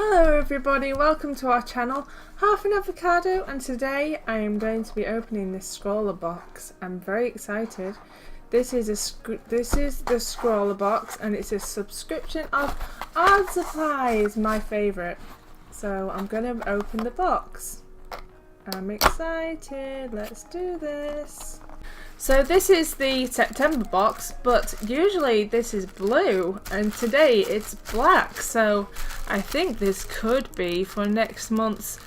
Hello everybody, welcome to our channel, Half an Avocado, and today I am going to be opening this Scrawlrbox. I'm very excited. This is the Scrawlrbox and it's a subscription of art supplies, my favourite. So I'm going to open the box. I'm excited, let's do this. So this is the September box, but usually this is blue and today it's black, so I think this could be for next month's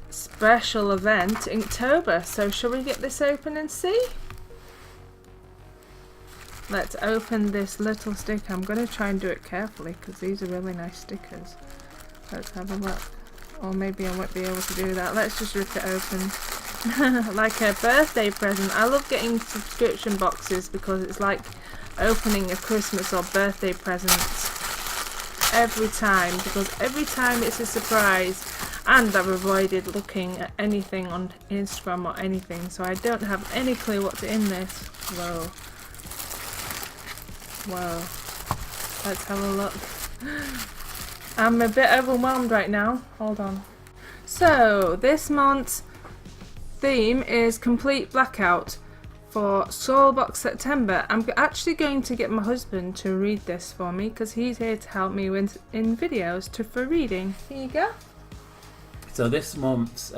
special event, Inktober. So shall we get this open and see? Let's open this little sticker. I'm going to try and do it carefully because these are really nice stickers. Let's have a look. Or maybe I won't be able to do that. Let's just rip it open. Like a birthday present. I love getting subscription boxes because it's like opening a Christmas or birthday present every time, because every time it's a surprise, and I've avoided looking at anything on Instagram or anything, so I don't have any clue what's in this. Whoa. Let's have a look. I'm a bit overwhelmed right now. Hold on. So this month's theme is complete blackout for Scrawlrbox September. I'm actually going to get my husband to read this for me because he's here to help me in videos for reading. Here you go. So this month's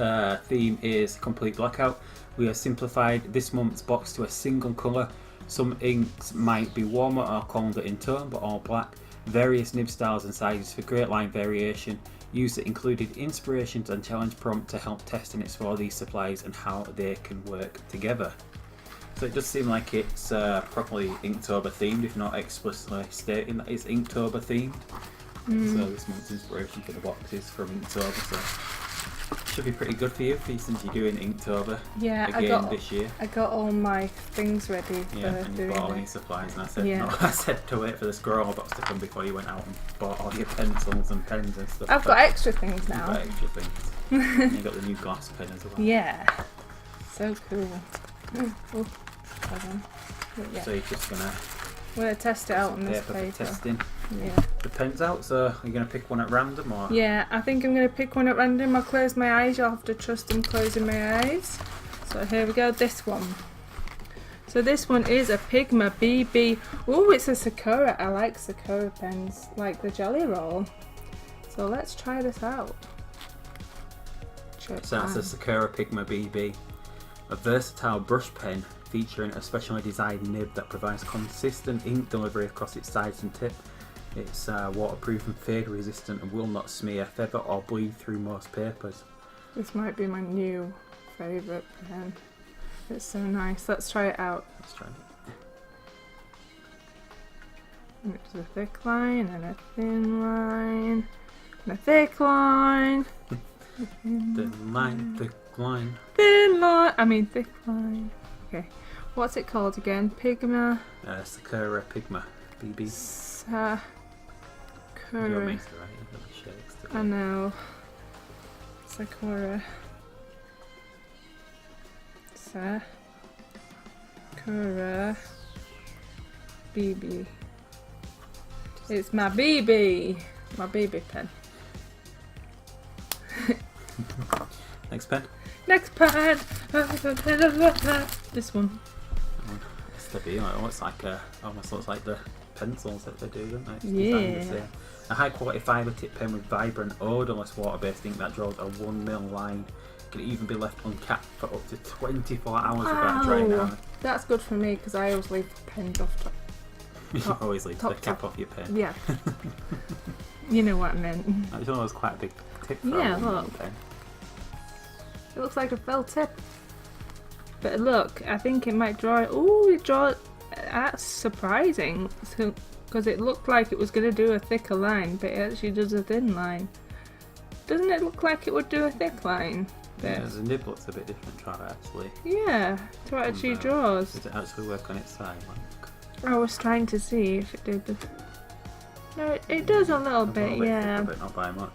theme is complete blackout. We have simplified this month's box to a single colour. Some inks might be warmer or colder in tone, but all black. Various nib styles and sizes for great line variation. User included inspirations and challenge prompt to help test and explore these supplies and how they can work together. So it does seem like it's properly Inktober themed, if not explicitly stating that it's Inktober themed. So this month's inspiration for the box is from Inktober, so should be pretty good for you since you're doing Inktober again this year. I got all my things ready for and you doing bought all it. your supplies, and I said no. I said to wait for the Scrawlrbox to come before you went out and bought all your pencils and pens and stuff. I've got extra things now. You've got extra things. And you got the new glass pen as well. Yeah, so cool. Oh, hold on. Yeah. So you're just gonna test it out on this paper paper. for testing. Yeah. The pen's out, so are you gonna pick one at random or? Yeah, I think I'm going to pick one at random. I'll close my eyes. You'll have to trust in closing my eyes. So here we go, this one. So this one is a Pigma BB. Oh, it's a Sakura. I like Sakura pens, like the Jelly Roll. So let's try this out. So that's a Sakura Pigma BB. A versatile brush pen featuring a specially designed nib that provides consistent ink delivery across its sides and tip. It's waterproof and fade resistant and will not smear, feather or bleed through most papers. This might be my new favourite pen. It's so nice. Let's try it out. Let's try it. And it's a thick line and a thin line and a thick line. Thin line, thick line. Thin line. I mean thick line. Okay. What's it called again? Pigma. Sakura Pigma BB. Sakura. You want me to write it? I know. Sakura. Sakura BB. It's my BB. My BB pen. Next pen. Next pen. This one. It's the B. Almost looks like the pencils that they do, don't they? It's yeah. A high quality fibre tip pen with vibrant, odourless water-based ink that draws a 1mm line. Can even be left uncapped for up to 24 hours without drying out. That's good for me because I always leave the pen off top. You always leave the cap off your pen. Yeah. You know what I meant. That was quite a big tip for a pen. It looks like a felt tip. But look, I think it might draw. Oh, it draws. That's surprising. Because it looked like it was going to do a thicker line, but it actually does a thin line. Doesn't it look like it would do a thick line? Yeah, the nib looks a bit different. Try it actually. Yeah, to what it actually draws. Does it actually work on its side? I was trying to see if it did. No, it does a little bit, yeah. But not by much.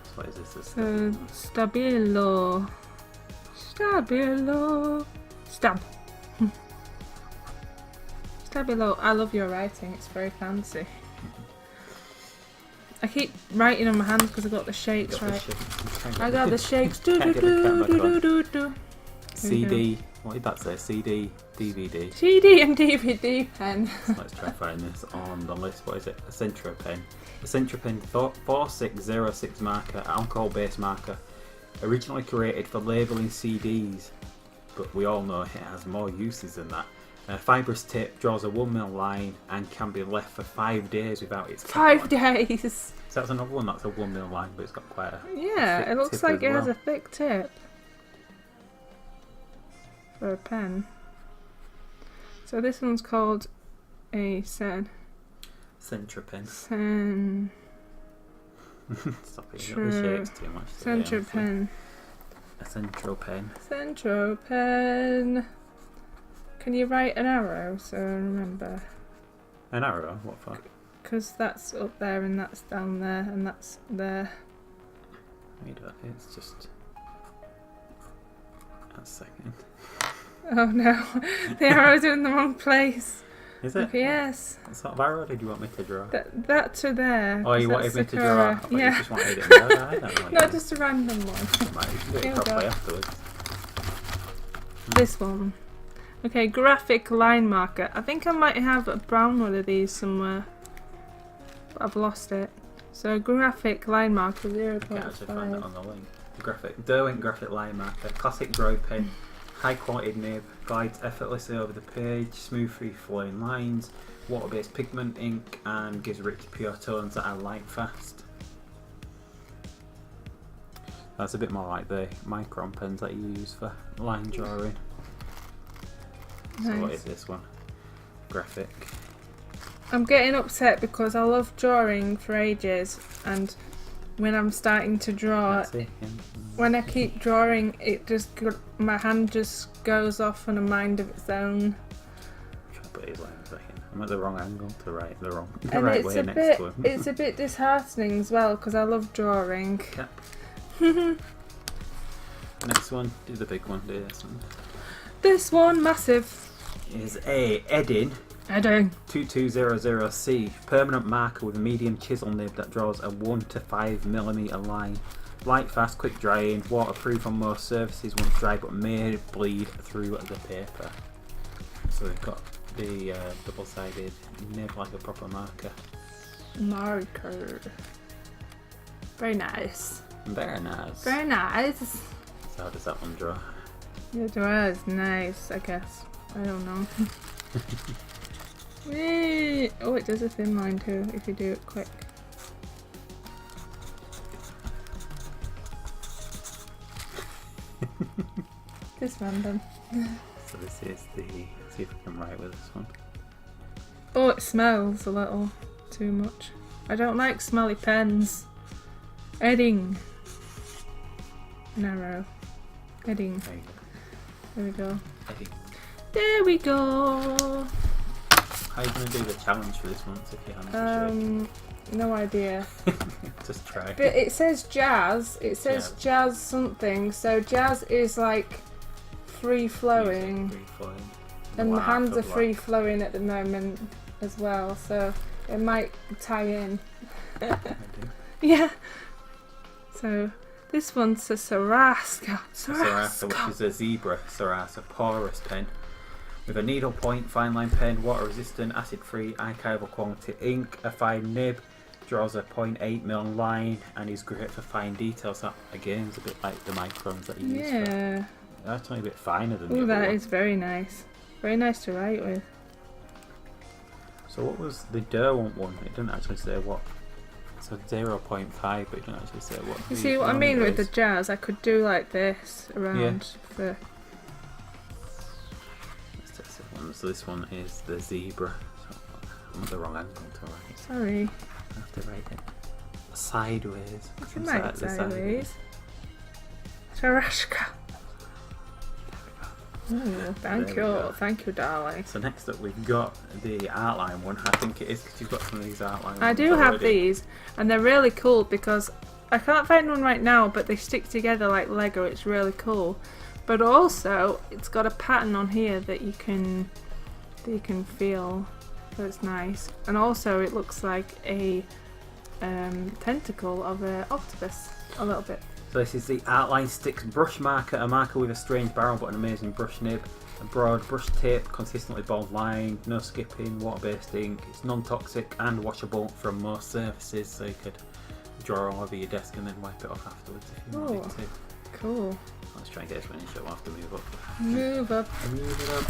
So what is this? So, Stabilo. Stab. Stabilo. I love your writing, it's very fancy. I keep writing on my hand because I got the shakes Got the right. shakes. I got the shakes. Do Can't do get the do camera do going. do do. CD. What did that say? CD, DVD. CD and DVD pen. Let's try find this on the list. What is it? A Centro pen. A Centro pen 4606 marker, alcohol-based marker, originally created for labelling CDs, but we all know it has more uses than that. Fibrous tip draws a 1mm line and can be left for 5 days without its cap 5 on. days. So that's another one that's a 1mm line, but it's got quite a Yeah, thick it looks tip like as it has well. a thick tip for a pen. So this one's called a Centro pen. Stop it, you got the shakes too much. Centro pen. A Centro pen. Centro pen. Can you write an arrow so I remember? An arrow? What for? Because that's up there and that's down there and that's there. Wait, it's just a second. Oh no, the arrows are in the wrong place. Is it? Okay, yes. What sort of arrow did you want me to draw? That to there. Oh, you 'cause wanted that's me the to draw? I colour. thought Yeah. you just wanted it there. I don't know. No, just a random one. Right, you can do Here it we properly go. afterwards. This one. Okay, graphic line marker. I think I might have a brown one of these somewhere, but I've lost it. So graphic line marker I can't actually find it 0.5. on the link. Derwent graphic line marker. Classic drawing pen. High quality nib. Glides effortlessly over the page. Smooth free flowing lines. Water-based pigment ink and gives rich pure tones that are light fast. That's a bit more like the micron pens that you use for line drawing. So what Nice. is this one? Graphic. I'm getting upset because I love drawing for ages, and when I'm starting to draw, That's it, yeah. when I keep drawing, it just my hand just goes off on a mind of its own. Try to put it like a second. I'm at the wrong angle to write the And right it's way a next bit, to him. it's a bit disheartening as well because I love drawing. Cap. Next one, do the big one, do this one. This one, massive. Is a Edding Heading. 2200C, permanent marker with a medium chisel nib that draws a 1 to 5mm line. Light, fast, quick drying, waterproof on most surfaces once dry, but may bleed through the paper. So they've got the double-sided nib like a proper marker. Marker. Very nice. Very nice. Very nice. So how does that one draw? It was nice, I guess. I don't know. Whee! Oh, it does a thin line too if you do it quick. Just random. So this is the, see if I can write with this one. Oh, it smells a little too much. I don't like smelly pens. Edding. Narrow. Edding. There you go. There we go. Edding. There we go. How are you going to do the challenge for this month if you haven't? No idea. Just try. But it says jazz. It says jazz something. So jazz is like free flowing. Free flowing. And my Black hands or are black. free flowing at the moment as well. So it might tie in. I do. Yeah. So this one's a Sarasa. Sarasa, which is a zebra Sarasa porous pen. With a needle point, fine line pen, water resistant, acid free, archival quality ink, a fine nib, draws a 0.8mm line, and is great for fine details. That again is a bit like the microns that you use. Yeah. That's only a bit finer than Oh, the other that one. is very nice. Very nice to write with. So what was the Derwent one? It didn't actually say what. So 0.5, but it didn't actually say what. You the see what I mean number with the is. jazz? I could do like this around the. Let's test this one. So this one is the zebra. So I'm at the wrong angle to write. Sorry. I have to write it sideways. You can write it The sideways. Sarashka. Ooh, thank There we go. you. Thank you, darling. So next up we've got the outline one. I think it is because you've got some of these outline I ones do have already. these, and they're really cool because I can't find one right now, but they stick together like Lego. It's really cool. But also, it's got a pattern on here that you can feel. So it's nice. And also, it looks like a tentacle of an octopus a little bit. So this is the Artline Sticks brush marker, a marker with a strange barrel but an amazing brush nib. A broad brush tip, consistently bold line, no skipping, water-based ink. It's non-toxic and washable from most surfaces, so you could draw all over your desk and then wipe it off afterwards if you wanted to. Cool. Let's try and get this finished. We'll have to move up. Move up. Move it up.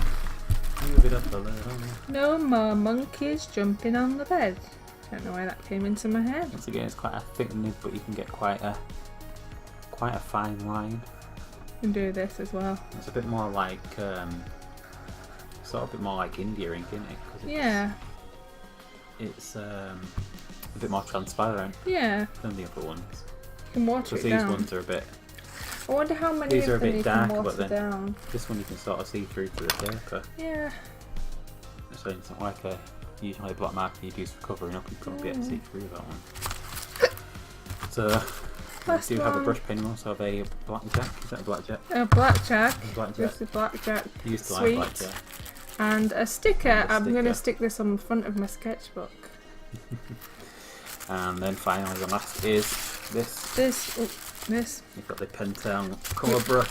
Move it up a little. No more monkeys jumping on the bed. Don't know why that came into my head. Once again, it's quite a thick nib, but you can get quite a fine line. You can do this as well. It's a bit more like sort of a bit more like India ink, isn't it? 'Cause Yeah. It's a bit more transparent Yeah. than the other ones. You can water Because it these down. ones are a bit. I wonder how many These are a of them bit you darker, can but water then down. this one you can sort of see through to the paper. Yeah. So it's not like a usually a black marker you'd use for covering up. You can't be able to see through that one. So. Last We do have a one. brush pen, we also have a blackjack. Is that a blackjack? A blackjack. Blackjack. This is blackjack. I used to like Sweet. blackjack. And a sticker. And a I'm going to sticker. stick this on the front of my sketchbook. And then finally the last is this. This. You've got the Pentel colour brush.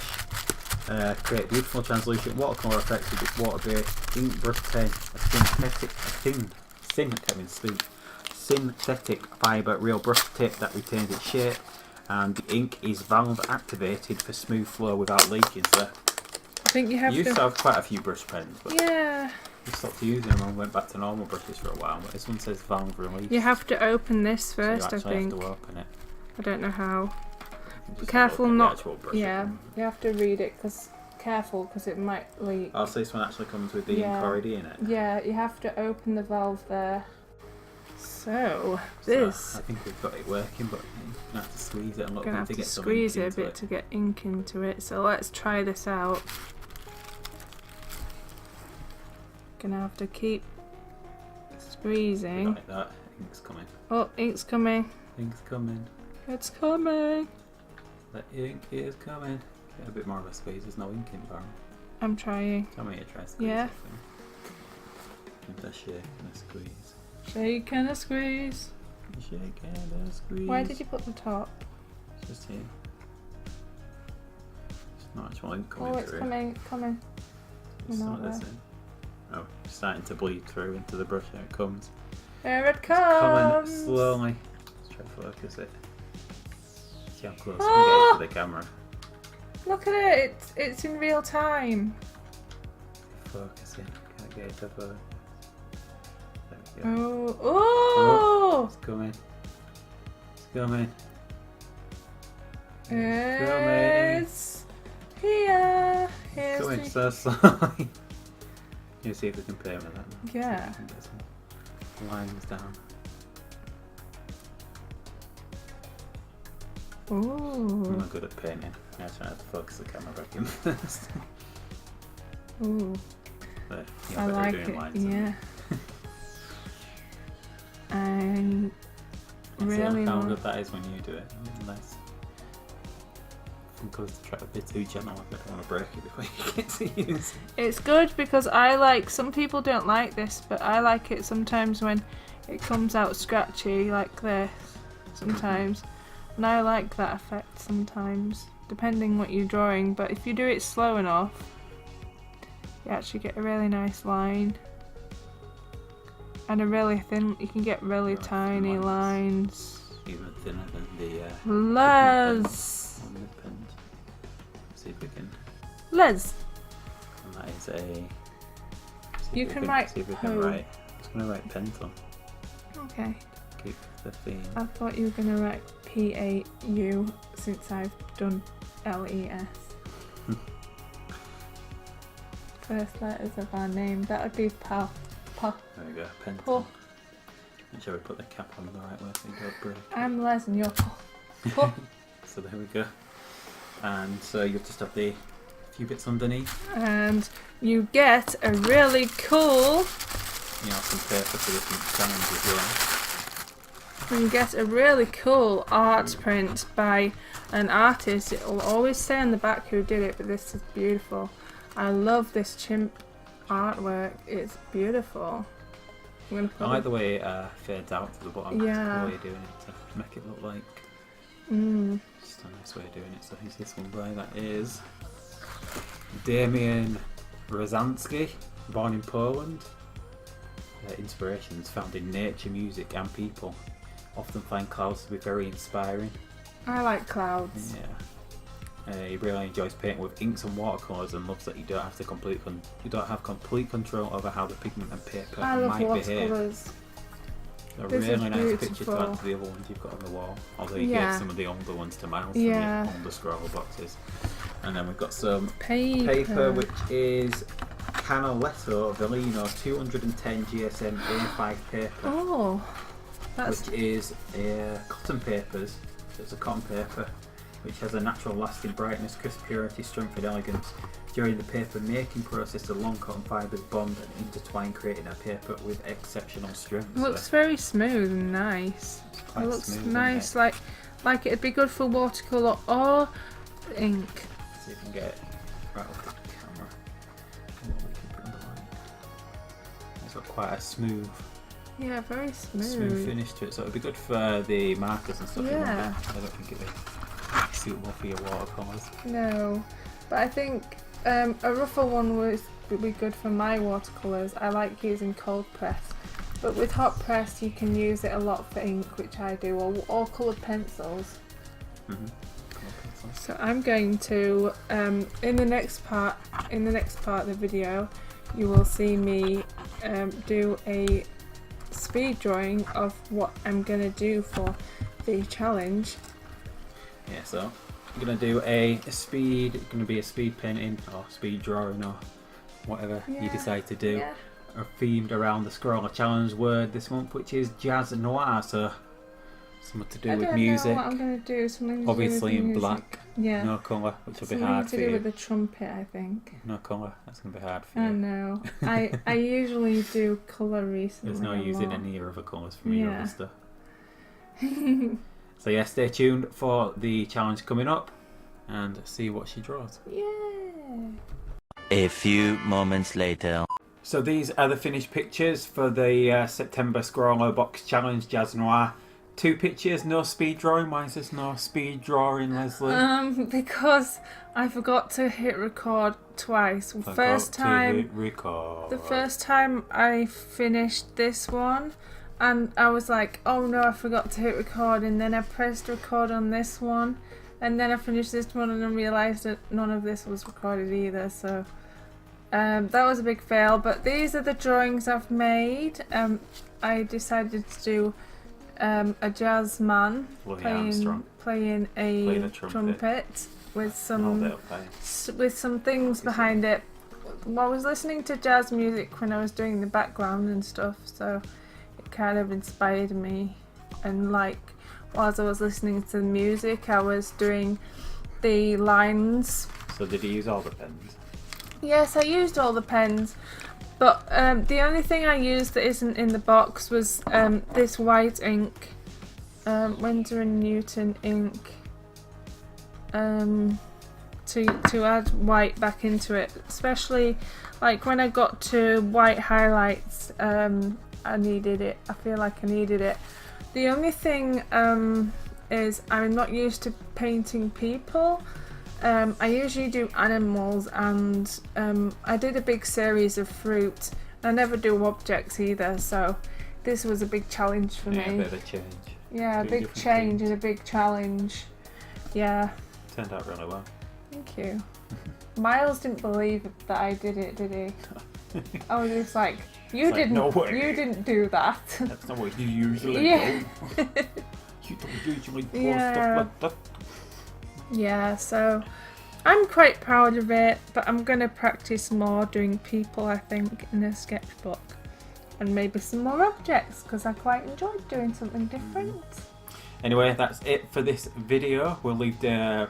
Create beautiful translucent watercolour effects with its water-based ink brush pen. Synthetic fibre real brush tip that retains its shape. And the ink is valve activated for smooth flow without leaking. So I think you have you used to. to have quite a few brush pens, but Yeah. we stopped using them and went back to normal brushes for a while. But this one says valve release. You have to open this so first, you I actually think. have to open it. I don't know how. You just Careful open the not. actual brush Yeah, up. you have to read it because it might leak. Oh, so this one actually comes with the Yeah. ink already in it. Yeah, you have to open the valve there. So So this. I think we've got it working, but you're gonna have to squeeze it and look Gonna have to to get some squeeze ink it a into bit to get ink into it. So let's try this out. Gonna have to keep squeezing. Like that. Ink's coming. Oh, ink's coming. Ink's coming. It's coming. The ink is coming. Get a bit more of a squeeze. There's no ink in the barrel. I'm trying. Tell me you try to squeeze Yeah. it. Give it a shake and a squeeze. Shake and a squeeze. Shake and a squeeze. Why did you put the top? It's just here. It's not actual ink coming Oh, it's through. coming. It's No, not this there. in. Oh, it's starting to bleed through into the brush. Here it comes. There it It's coming comes. slowly. Let's try to focus it. See how close we can get to the camera. Look at it. It's in real time. Focusing. Can't get it to focus. There we go. Oh. It's coming. It's coming. It's here. Here's Coming the... so slowly. You see if we can paint with that now. Yeah. We can get some lines down. I'm Ooh. not good at painting. I'm trying to focus the camera back in first. Ooh. But you're I better at like doing it. lines than me. Yeah. I'm really See how not. good that is when you do it. Nice. Because to try to be too gentle, I don't want to break it before you get to use it. It's good because I like. Some people don't like this, but I like it sometimes when it comes out scratchy like this. Sometimes, and I like that effect sometimes, depending what you're drawing. But if you do it slow enough, you actually get a really nice line. And a really thin. You can get really Really thin tiny lines. lines. Even thinner than the Les. on the pen. See if we can. Les. And that is a. see You if we can write See if we can po. write. I'm just going to write Penton. Okay. Keep the theme. I thought you were going to write P-A-U since I've done L-E-S. First letters of our name. That would be Pa. Pa. There we go. Penton. Po. Make sure we put the cap on the right way so you don't break. I'm Les and you're Pa. Pa. So there we go. And so you'll just have the few bits underneath. And you get a really cool... You know, some paper for different challenges. You get a really cool art print by an artist. It will always say on the back who did it, but this is beautiful. I love this chimp artwork. It's beautiful. I'm gonna put I like the way it fades out to the bottom. Yeah. It's a cool way of doing it to make it look like just a nice way of doing it. So here's this one by that is Damian Rozansky, born in Poland. Inspirations found in nature, music and people. Often find clouds to be very inspiring. I like clouds. Yeah. He really enjoys painting with inks and watercolours and loves that you don't have complete control over how the pigment and paper I love might behave. watercolours. A This is really nice picture to beautiful. add to the other ones you've got on the wall. Although you Yeah. gave some of the older ones to Miles Yeah. from the older Scrawlrboxes. And then we've got some Paper. which is Canaletto Velino 210 GSM A5 paper. Oh, that's Which is cotton papers. So it's a cotton paper which has a natural lasting brightness, crisp purity, strength and elegance. During the paper making process, the long cotton fibres bond and intertwine, creating a paper with exceptional strength. it looks very smooth and nice. Quite It looks smooth, nice, isn't like it'd be good for watercolour or ink. See if we can get it right off the camera. And what we can put on the line. It's got quite a smooth Yeah, very smooth finish to it, so it'd be good for the markers and stuff. Yeah. I don't think it'd be suitable for your watercolours. No, but I think a rougher one would be good for my watercolours. I like using cold press, but with hot press you can use it a lot for ink, which I do, or coloured pencils. So I'm going to in the next part of the video, you will see me do a speed drawing of what I'm gonna do for the challenge. Yeah, so I'm gonna do a speed. It's gonna be a speed painting or speed drawing or whatever you decide to do. Yeah. Are themed around the Scrawler Challenge word this month, which is jazz noir. So something to do I with don't music. know what I'm gonna do. Something to Obviously do with in music. black. Yeah. No colour, which will be Something hard to for do you. with the trumpet, I think. No colour. That's gonna be hard for I you. know. I usually do colour recently. There's no a using lot. any other colours from your Yeah. other stuff. So yeah, stay tuned for the challenge coming up and see what she draws. Yeah. A few moments later. So these are the finished pictures for the September Scrawlrbox Challenge Jazz Noir. 2 pictures, no speed drawing. Why is there no speed drawing, Leslie? Because I forgot to hit record twice. Forgot to hit record. The first time I finished this one, and I was like, oh no, I forgot to hit record, and then I pressed record on this one, and then I finished this one and I realised that none of this was recorded either, so that was a big fail. But these are the drawings I've made. I decided to do a jazz man playing a trumpet with some things behind it. Well, I was listening to jazz music when I was doing the background and stuff, so it kind of inspired me. And like, whilst I was listening to the music, I was doing the lines. So did you use all the pens? Yes, I used all the pens, but the only thing I used that isn't in the box was this white ink, Winsor & Newton ink, to add white back into it, especially like when I got to white highlights. I needed it. I feel like I needed it. The only thing is I'm not used to painting people. I usually do animals, and I did a big series of fruit. I never do objects either, so this was a big challenge for me. A bit of a change. Yeah, a big change and a big challenge. Yeah. Turned out really well. Thank you. Miles didn't believe that I did it, did he? I was just like, you didn't do that. That's not what you usually do. You don't usually pour stuff like that. Yeah, so I'm quite proud of it, but I'm going to practice more doing people, I think, in a sketchbook. And maybe some more objects, because I quite enjoyed doing something different. Anyway, that's it for this video. We'll leave the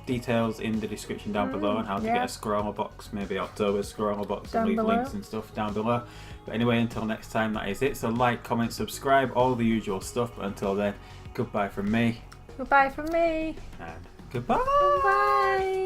details in the description down below on how to get a Scrawlrbox, maybe Inktober Scrawlrbox, and leave links and stuff down below. But anyway, until next time, that is it. So like, comment, subscribe, all the usual stuff. But until then, goodbye from me. Goodbye from me. And goodbye. Bye.